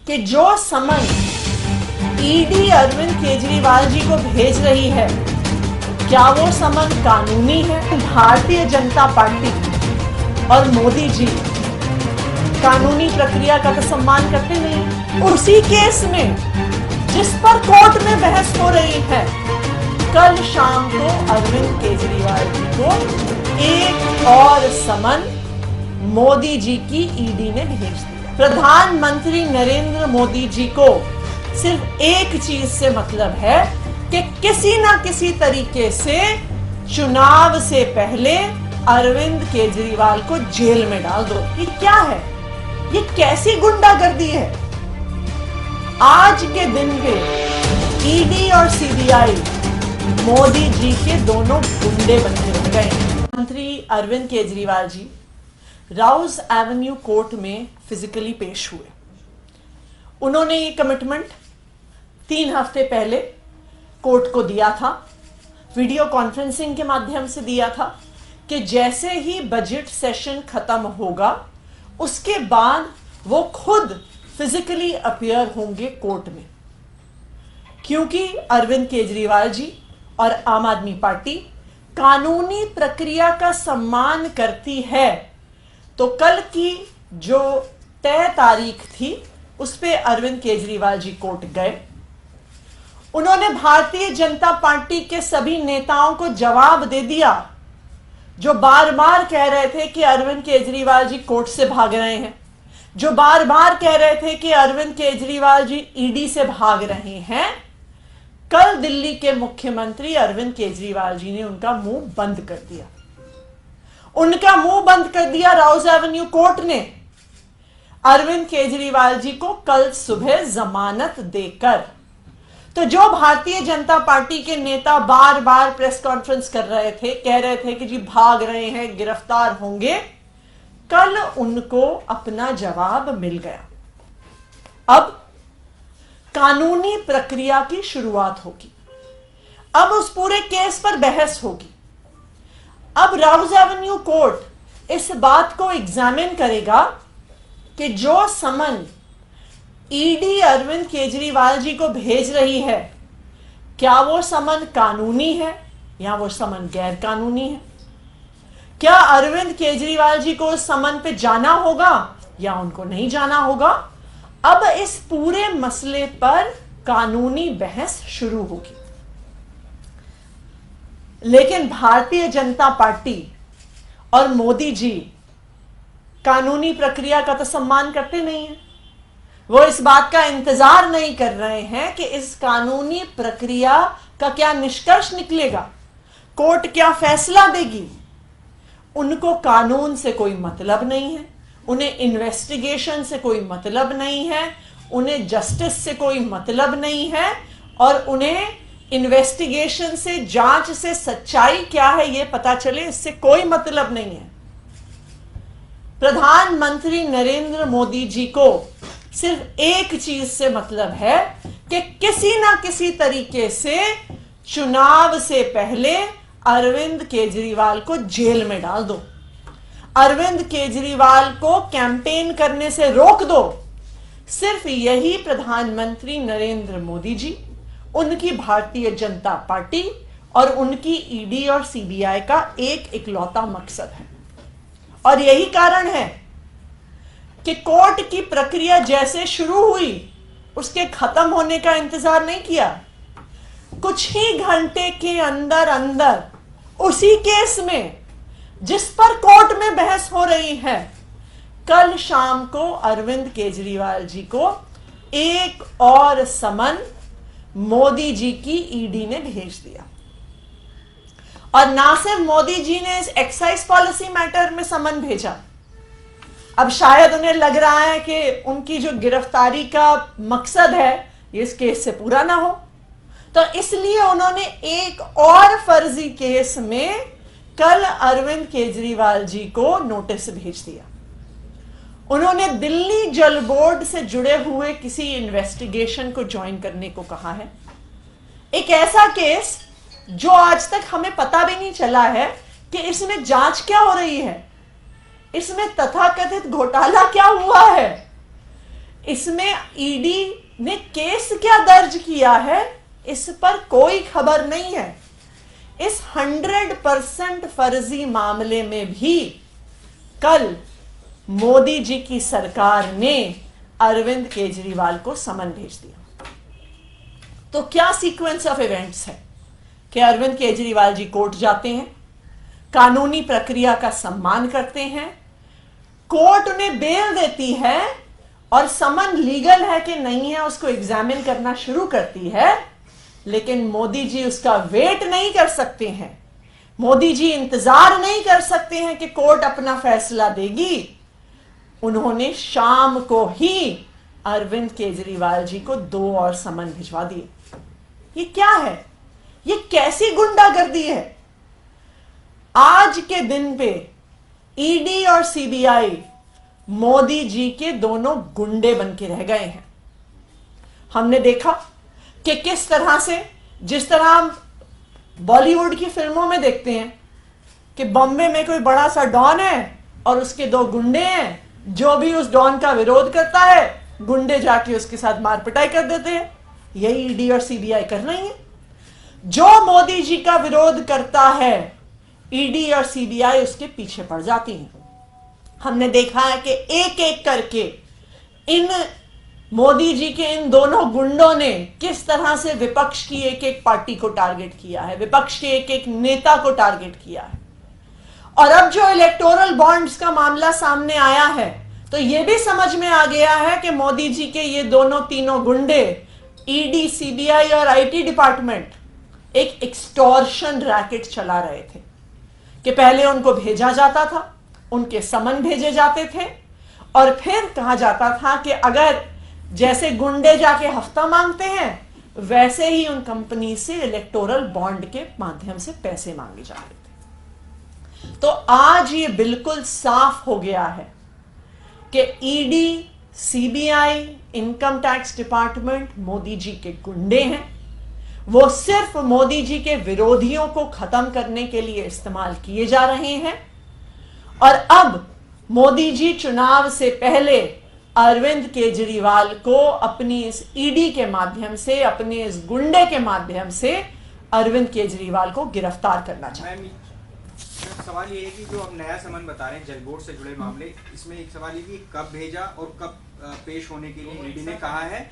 कि जो समन ईडी अरविंद केजरीवाल जी को भेज रही है, क्या वो समन कानूनी है? भारतीय जनता पार्टी और मोदी जी कानूनी प्रक्रिया का तो सम्मान करते नहीं। उसी केस में जिस पर कोर्ट में बहस हो रही है, कल शाम को अरविंद केजरीवाल जी को एक और समन मोदी जी की ईडी ने भेज दिया। प्रधानमंत्री नरेंद्र मोदी जी को सिर्फ एक चीज से मतलब है कि किसी ना किसी तरीके से चुनाव से पहले अरविंद केजरीवाल को जेल में डाल दो। ये क्या है? ये कैसी गुंडागर्दी है? आज के दिन पे ईडी और सीबीआई मोदी जी के दोनों गुंडे बन के रह गए। मंत्री अरविंद केजरीवाल जी राउज एवेन्यू कोर्ट में फिजिकली पेश हुए। उन्होंने ये कमिटमेंट 3 हफ्ते पहले कोर्ट को दिया था, वीडियो कॉन्फ्रेंसिंग के माध्यम से दिया था कि जैसे ही बजट सेशन खत्म होगा उसके बाद वो खुद फिजिकली अपीयर होंगे कोर्ट में। क्योंकि अरविंद केजरीवाल जी और आम आदमी पार्टी कानूनी प्रक्रिया का सम्मान करती है, तो कल की जो तय तारीख थी उस पे अरविंद केजरीवाल जी कोर्ट गए। उन्होंने भारतीय जनता पार्टी के सभी नेताओं को जवाब दे दिया जो बार बार कह रहे थे कि अरविंद केजरीवाल जी कोर्ट से भाग रहे हैं, जो बार बार कह रहे थे कि अरविंद केजरीवाल जी ईडी से भाग रहे हैं। कल दिल्ली के मुख्यमंत्री अरविंद केजरीवाल जी ने उनका मुंह बंद कर दिया। उनका मुंह बंद कर दिया राउज एवेन्यू कोर्ट ने अरविंद केजरीवाल जी को कल सुबह जमानत देकर। तो जो भारतीय जनता पार्टी के नेता बार बार प्रेस कॉन्फ्रेंस कर रहे थे, कह रहे थे कि जी भाग रहे हैं, गिरफ्तार होंगे, कल उनको अपना जवाब मिल गया। अब कानूनी प्रक्रिया की शुरुआत होगी। अब उस पूरे केस पर बहस होगी। अब राउज एवेन्यू कोर्ट इस बात को एग्जामिन करेगा कि जो समन ईडी अरविंद केजरीवाल जी को भेज रही है, क्या वो समन कानूनी है या वो समन गैर कानूनी है? क्या अरविंद केजरीवाल जी को उस समन पे जाना होगा या उनको नहीं जाना होगा? अब इस पूरे मसले पर कानूनी बहस शुरू होगी। लेकिन भारतीय जनता पार्टी और मोदी जी कानूनी प्रक्रिया का तो सम्मान करते नहीं हैं। वो इस बात का इंतजार नहीं कर रहे हैं कि इस कानूनी प्रक्रिया का क्या निष्कर्ष निकलेगा, कोर्ट क्या फैसला देगी। उनको कानून से कोई मतलब नहीं है, उन्हें इन्वेस्टिगेशन से कोई मतलब नहीं है, उन्हें जस्टिस से कोई मतलब नहीं है, और उन्हें इन्वेस्टिगेशन से, जांच से सच्चाई क्या है ये पता चले, इससे कोई मतलब नहीं है। प्रधानमंत्री नरेंद्र मोदी जी को सिर्फ एक चीज से मतलब है कि किसी ना किसी तरीके से चुनाव से पहले अरविंद केजरीवाल को जेल में डाल दो, अरविंद केजरीवाल को कैंपेन करने से रोक दो। सिर्फ यही प्रधानमंत्री नरेंद्र मोदी जी, उनकी भारतीय जनता पार्टी और उनकी ईडी और सीबीआई का एक इकलौता मकसद है। और यही कारण है कि कोर्ट की प्रक्रिया जैसे शुरू हुई उसके खत्म होने का इंतजार नहीं किया। कुछ ही घंटे के अंदर अंदर उसी केस में जिस पर कोर्ट में बहस हो रही है, कल शाम को अरविंद केजरीवाल जी को एक और समन मोदी जी की ईडी ने भेज दिया। और ना सिर्फ मोदी जी ने इस एक्साइज पॉलिसी मैटर में समन भेजा, अब शायद उन्हें लग रहा है कि उनकी जो गिरफ्तारी का मकसद है ये इस केस से पूरा ना हो, तो इसलिए उन्होंने एक और फर्जी केस में कल अरविंद केजरीवाल जी को नोटिस भेज दिया। उन्होंने दिल्ली जल बोर्ड से जुड़े हुए किसी इन्वेस्टिगेशन को ज्वाइन करने को कहा है। एक ऐसा केस जो आज तक हमें पता भी नहीं चला है कि इसमें जांच क्या हो रही है, इसमें तथाकथित घोटाला क्या हुआ है, इसमें ईडी ने केस क्या दर्ज किया है इस पर कोई खबर नहीं है। इस 100% फर्जी मामले में भी कल मोदी जी की सरकार ने अरविंद केजरीवाल को समन भेज दिया। तो क्या सीक्वेंस ऑफ इवेंट्स है कि अरविंद केजरीवाल जी कोर्ट जाते हैं, कानूनी प्रक्रिया का सम्मान करते हैं, कोर्ट उन्हें बेल देती है और समन लीगल है कि नहीं है उसको एग्जामिन करना शुरू करती है, लेकिन मोदी जी उसका वेट नहीं कर सकते हैं। मोदी जी इंतजार नहीं कर सकते हैं कि कोर्ट अपना फैसला देगी। उन्होंने शाम को ही अरविंद केजरीवाल जी को 2 और समन भिजवा दिए। ये क्या है? ये कैसी गुंडागर्दी है? आज के दिन पे ईडी और सीबीआई मोदी जी के दोनों गुंडे बन के रह गए हैं। हमने देखा कि किस तरह से, जिस तरह हम बॉलीवुड की फिल्मों में देखते हैं कि बॉम्बे में कोई बड़ा सा डॉन है और उसके 2 गुंडे हैं, जो भी उस डॉन का विरोध करता है गुंडे जाके उसके साथ मार पिटाई कर देते हैं। यही ईडी और सीबीआई कर रही है। जो मोदी जी का विरोध करता है ईडी और सीबीआई उसके पीछे पड़ जाती हैं। हमने देखा है कि एक एक करके इन मोदी जी के इन दोनों गुंडों ने किस तरह से विपक्ष की एक एक पार्टी को टारगेट किया है, विपक्ष के एक एक नेता को टारगेट किया है। और अब जो इलेक्टोरल बॉन्ड्स का मामला सामने आया है तो यह भी समझ में आ गया है कि मोदी जी के ये दोनों तीनों गुंडे, ईडी, सीबीआई और आईटी डिपार्टमेंट, एक एक्सटॉर्शन रैकेट चला रहे थे कि पहले उनको भेजा जाता था, उनके समन भेजे जाते थे और फिर कहा जाता था कि अगर जैसे गुंडे जाके हफ्ता मांगते हैं वैसे ही उन कंपनी से इलेक्टोरल बॉन्ड के माध्यम से पैसे मांगे जाते थे। तो आज ये बिल्कुल साफ हो गया है कि ED, CBI, income tax department Modi ji के गुंडे हैं। वो सिर्फ मोदी जी के विरोधियों को खत्म करने के लिए इस्तेमाल किए जा रहे हैं। और अब मोदी जी चुनाव से पहले अरविंद केजरीवाल को अपनी इस ईडी के माध्यम से, अपने इस गुंडे के माध्यम से अरविंद केजरीवाल को गिरफ्तार करना चाहते हैं। सवाल ये है कि जो अब नया समन बता रहे हैं जल बोर्ड से जुड़े मामले, इसमें एक सवाल ये कि कब भेजा और कब पेश होने के लिए ईडी ने कहा है,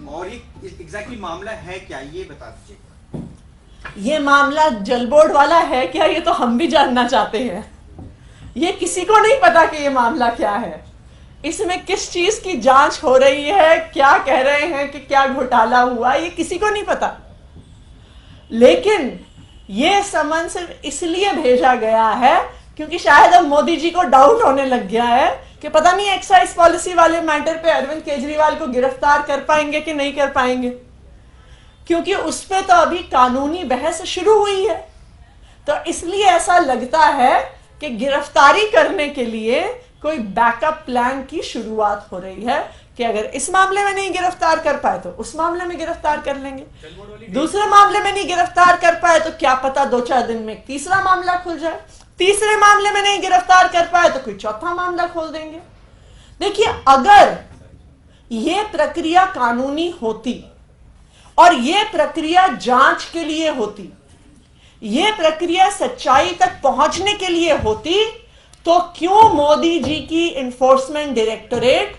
और ये एग्जैक्टली मामला है क्या, ये बता दीजिए। ये मामला जल बोर्ड वाला है क्या, ये तो हम भी जानना चाहते हैं। ये किसी को नहीं पता कि ये मामला क्या है, इसमें किस चीज की जांच हो रही है, क्या कह रहे हैं कि क्या घोटाला हुआ, ये किसी को नहीं पता। लेकिन ये समन सिर्फ इसलिए भेजा गया है क्योंकि शायद अब मोदी जी को डाउट होने लग गया है कि पता नहीं एक्साइज पॉलिसी वाले मैटर पे अरविंद केजरीवाल को गिरफ्तार कर पाएंगे कि नहीं कर पाएंगे, क्योंकि उस पे तो अभी कानूनी बहस शुरू हुई है। तो इसलिए ऐसा लगता है कि गिरफ्तारी करने के लिए कोई बैकअप प्लान की शुरुआत हो रही है कि अगर इस मामले में नहीं गिरफ्तार कर पाए तो उस मामले में गिरफ्तार कर लेंगे, दूसरे मामले में नहीं गिरफ्तार कर पाए तो क्या पता 2-4 दिन में तीसरा मामला खुल जाए, तीसरे मामले में नहीं गिरफ्तार कर पाए तो कोई चौथा मामला खोल देंगे। देखिए, अगर यह प्रक्रिया कानूनी होती और यह प्रक्रिया जांच के लिए होती, यह प्रक्रिया सच्चाई तक पहुंचने के लिए होती, तो क्यों मोदी जी की इन्फोर्समेंट डायरेक्टोरेट,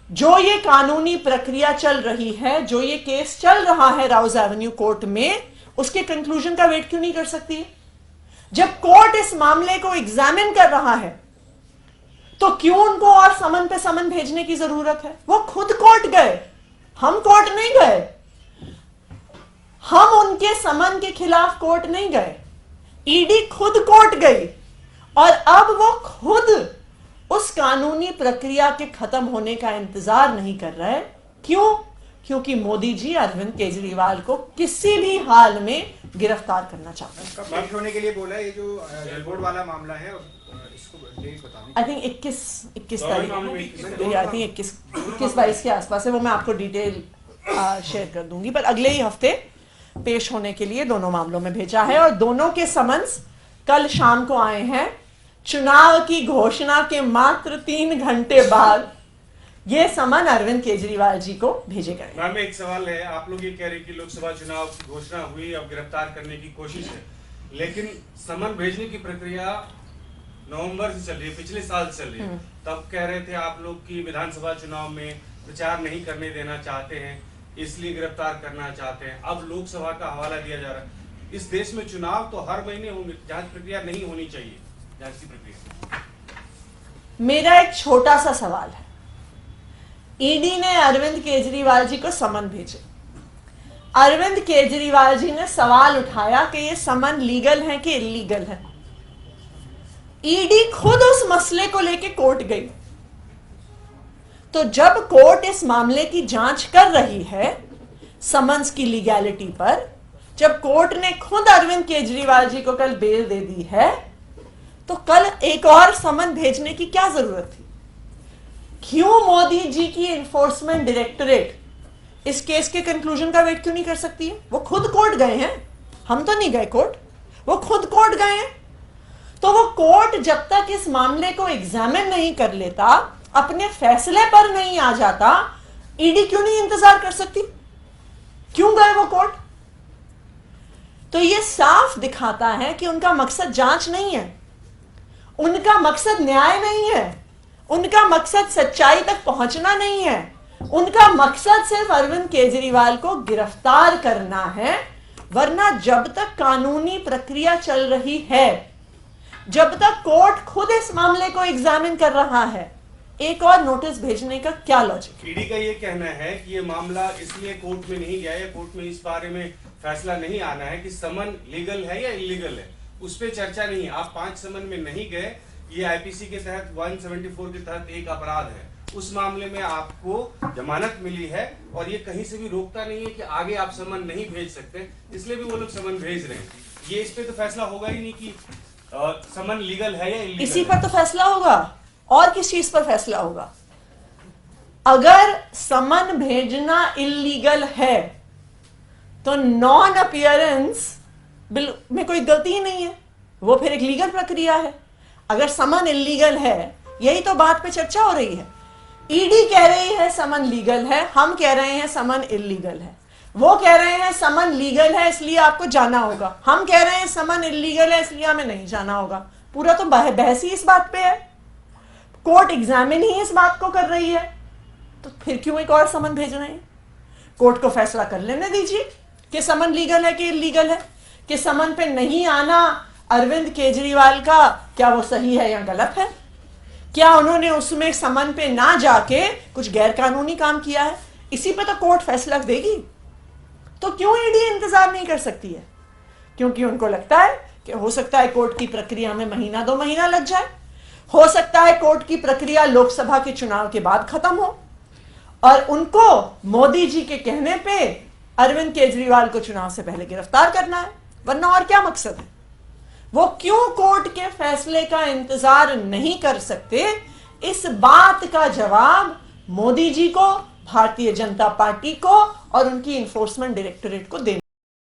जो ये कानूनी प्रक्रिया चल रही है, जो ये केस चल रहा है राउज एवेन्यू कोर्ट में, उसके कंक्लूजन का वेट क्यों नहीं कर सकती है? जब कोर्ट इस मामले को एग्जामिन कर रहा है तो क्यों उनको और समन पे समन भेजने की जरूरत है? वो खुद कोर्ट गए, हम कोर्ट नहीं गए, हम उनके समन के खिलाफ कोर्ट नहीं गए, ईडी खुद कोर्ट गई और अब वो खुद उस कानूनी प्रक्रिया के खत्म होने का इंतजार नहीं कर रहा है। क्यों? क्योंकि मोदी जी अरविंद केजरीवाल को किसी भी हाल में गिरफ्तार करना चाहते हैं। कब पेश होने के लिए बोला है? ये जो जल बोर्ड वाला मामला है, इसको डेट बताओ। आई थिंक 21 तारीख, आई थिंक 21-22 के आसपास है। वो मैं आपको डिटेल शेयर कर दूंगी, पर अगले ही हफ्ते पेश होने के लिए दोनों मामलों में भेजा है और दोनों के समन्स कल शाम को आए हैं। चुनाव की घोषणा के मात्र 3 घंटे बाद ये समन अरविंद केजरीवाल जी को भेजे गए। मैम एक सवाल है, आप लोग ये कह रहे हैं कि लोकसभा चुनाव की घोषणा हुई, अब गिरफ्तार करने की कोशिश है, लेकिन समन भेजने की प्रक्रिया नवंबर से चल रही है, पिछले साल चल रही है। तब कह रहे थे आप लोग कि विधानसभा चुनाव में प्रचार नहीं करने देना चाहते हैं, इसलिए गिरफ्तार करना चाहते हैं। अब लोकसभा का हवाला दिया जा रहा है। इस देश में चुनाव तो हर महीने होंगे, जांच प्रक्रिया नहीं होनी चाहिए, जांच की प्रक्रिया। मेरा एक छोटा सा सवाल है, ईडी ने अरविंद केजरीवाल जी को समन भेजे। अरविंद केजरीवाल जी ने सवाल उठाया कि ये समन लीगल है कि इलीगल है। ईडी खुद उस मसले को लेकर कोर्ट गई। तो जब कोर्ट इस मामले की जांच कर रही है समन्स की लीगैलिटी पर, जब कोर्ट ने खुद अरविंद केजरीवाल जी को कल बेल दे दी है, तो कल एक और समन भेजने की क्या जरूरत थी? क्यों मोदी जी की एनफोर्समेंट डायरेक्टरेट इस केस के कंक्लूजन का वेट क्यों नहीं कर सकती है? वो खुद कोर्ट गए हैं, हम तो नहीं गए कोर्ट, वो खुद कोर्ट गए हैं। तो वो कोर्ट जब तक इस मामले को एग्जामिन नहीं कर लेता, अपने फैसले पर नहीं आ जाता, ईडी क्यों नहीं इंतजार कर सकती? क्यों गए वो कोर्ट? तो ये साफ दिखाता है कि उनका मकसद जांच नहीं है, उनका मकसद न्याय नहीं है, उनका मकसद सच्चाई तक पहुंचना नहीं है, उनका मकसद सिर्फ अरविंद केजरीवाल को गिरफ्तार करना है। वरना जब तक कानूनी प्रक्रिया चल रही है, जब तक कोर्ट खुद इस मामले को एग्जामिन कर रहा है, एक और नोटिस भेजने का क्या लॉजिक? ईडी का ये कहना है कि ये मामला इसलिए कोर्ट में नहीं गया है, कोर्ट में इस बारे में फैसला नहीं आना है कि समन लीगल है या इलीगल है, उस पर चर्चा नहीं है। आप 5 समन में नहीं गए, ये आईपीसी के तहत 174 के तहत एक अपराध है, उस मामले में आपको जमानत मिली है और ये कहीं से भी रोकता नहीं है कि आगे आप समन नहीं भेज सकते, इसलिए भी वो लोग समन भेज रहे हैं। ये इस पे तो फैसला होगा ही नहीं कि समन लीगल है या इलीगल। इसी पर तो फैसला होगा, और किस चीज पर फैसला होगा? अगर समन भेजना इलीगल है तो नॉन अपीयरेंस बिल में कोई गलती ही नहीं है, वो फिर एक लीगल प्रक्रिया है। अगर समन इलीगल है, यही तो बात पे चर्चा हो रही है। ईडी कह रही है समन लीगल है, हम कह रहे हैं समन इलीगल है। वो कह रहे हैं समन लीगल है इसलिए आपको जाना होगा, हम कह रहे हैं समन इलीगल है इसलिए हमें नहीं जाना होगा। पूरा तो बहस ही इस बात पे है, कोर्ट एग्जामिन ही इस बात को कर रही है, तो फिर क्यों एक और समन भेज रहे हैं? कोर्ट को फैसला कर लेने दीजिए कि समन लीगल है कि इलीगल है, कि समन पे नहीं आना अरविंद केजरीवाल का क्या वो सही है या गलत है? क्या उन्होंने उसमें समन पे ना जाके कुछ गैर कानूनी काम किया है? इसी पे तो कोर्ट फैसला देगी। तो क्यों ईडी इंतजार नहीं कर सकती है? क्योंकि उनको लगता है कि हो सकता है कोर्ट की प्रक्रिया में महीना 2 महीना लग जाए, हो सकता है कोर्ट की प्रक्रिया लोकसभा के चुनाव के बाद खत्म हो, और उनको मोदी जी के कहने पे अरविंद केजरीवाल को चुनाव से पहले गिरफ्तार करना है। वरना और क्या मकसद है? वो क्यों कोर्ट के फैसले का इंतजार नहीं कर सकते? इस बात का जवाब मोदी जी को, भारतीय जनता पार्टी को और उनकी इन्फोर्समेंट डायरेक्टरेट को देना